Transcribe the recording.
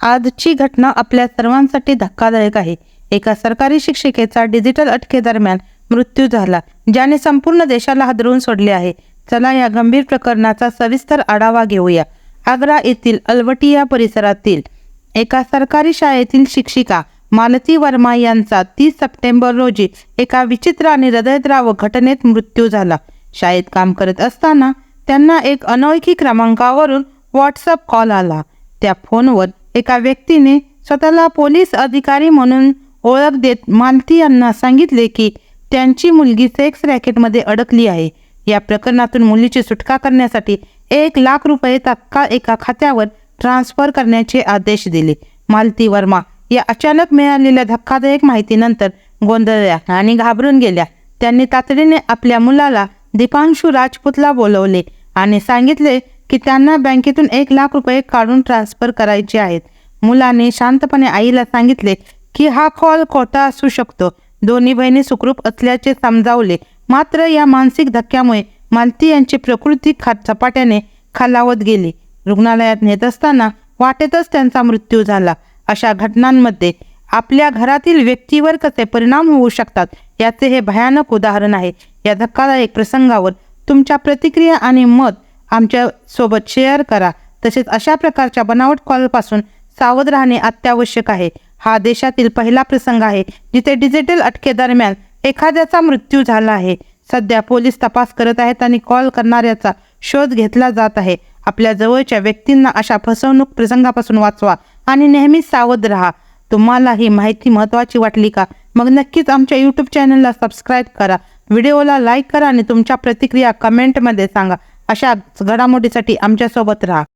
आजची घटना आपल्या सर्वांसाठी धक्कादायक आहे। एका सरकारी शिक्षिकेचा डिजिटल अटकेदरम्यान मृत्यू झाला, ज्याने संपूर्ण देशाला हादरवून सोडले आहे। चला या गंभीर प्रकरणाचा सविस्तर आढावा घेऊया। आग्रा येथील अलवटिया परिसरातील एका सरकारी शाळेतील शिक्षिका मालती वर्मा यांचा 30 सप्टेंबर रोजी एका विचित्र आणि हृदयद्रावक घटनेत मृत्यू झाला। शाळेत काम करत असताना त्यांना एक अनोळखी क्रमांकावरून व्हॉट्सअप कॉल आला। त्या फोनवर एका व्यक्तीने स्वतःला पोलीस अधिकारी म्हणून ओळख देत मालती यांना सांगितले की त्यांची मुलगी सेक्स रॅकेटमध्ये अडकली आहे। या प्रकरणातून मुलीची सुटका करण्यासाठी 1 लाख रुपये तात्काळ एका खात्यावर ट्रान्सफर करण्याचे आदेश दिले। मालती वर्मा या अचानक मिळालेल्या धक्कादायक माहितीनंतर गोंधळल्या आणि घाबरून गेल्या। त्यांनी तातडीने आपल्या मुलाला दीपांशु राजपूतला बोलवले आणि सांगितले की त्यांना बँकेतून 1 लाख रुपये काढून ट्रान्सफर करायचे आहेत। मुलाने शांतपणे आईला सांगितले की हा कॉल खोटा असू शकतो। दोन्ही बहिणी सुखरूप असल्याचे समजावले, मात्र या मानसिक धक्क्यामुळे मालती यांची प्रकृती झपाट्याने खालावत गेली। रुग्णालयात नेत असताना वाटेतच त्यांचा मृत्यू झाला। अशा घटनांमध्ये आपल्या घरातील व्यक्तीवर कसे परिणाम होऊ शकतात याचे हे भयानक उदाहरण आहे। या धक्कादायक प्रसंगावर तुमच्या प्रतिक्रिया आणि मत आमच्या सोबत शेअर करा। तसेच अशा प्रकारच्या बनावट कॉलपासून सावध राहणे अत्यावश्यक आहे। हा देशातील पहिला प्रसंग आहे जिथे डिजिटल अटकेदरम्यान एखाद्याचा मृत्यू झाला आहे। सध्या पोलीस तपास करत आहेत आणि कॉल करणाऱ्याचा शोध घेतला जात आहे। आपल्या जवळच्या व्यक्तींना अशा फसवणूक प्रसंगापासून वाचवा आणि नेहमी सावध राहा। तुम्हाला ही माहिती महत्त्वाची वाटली का? मग नक्कीच आमच्या YouTube चॅनलला सबस्क्राईब करा, व्हिडिओला लाईक करा आणि तुमच्या प्रतिक्रिया कमेंटमध्ये सांगा। अशा घडामोडीसाठी आमच्यासोबत राहा।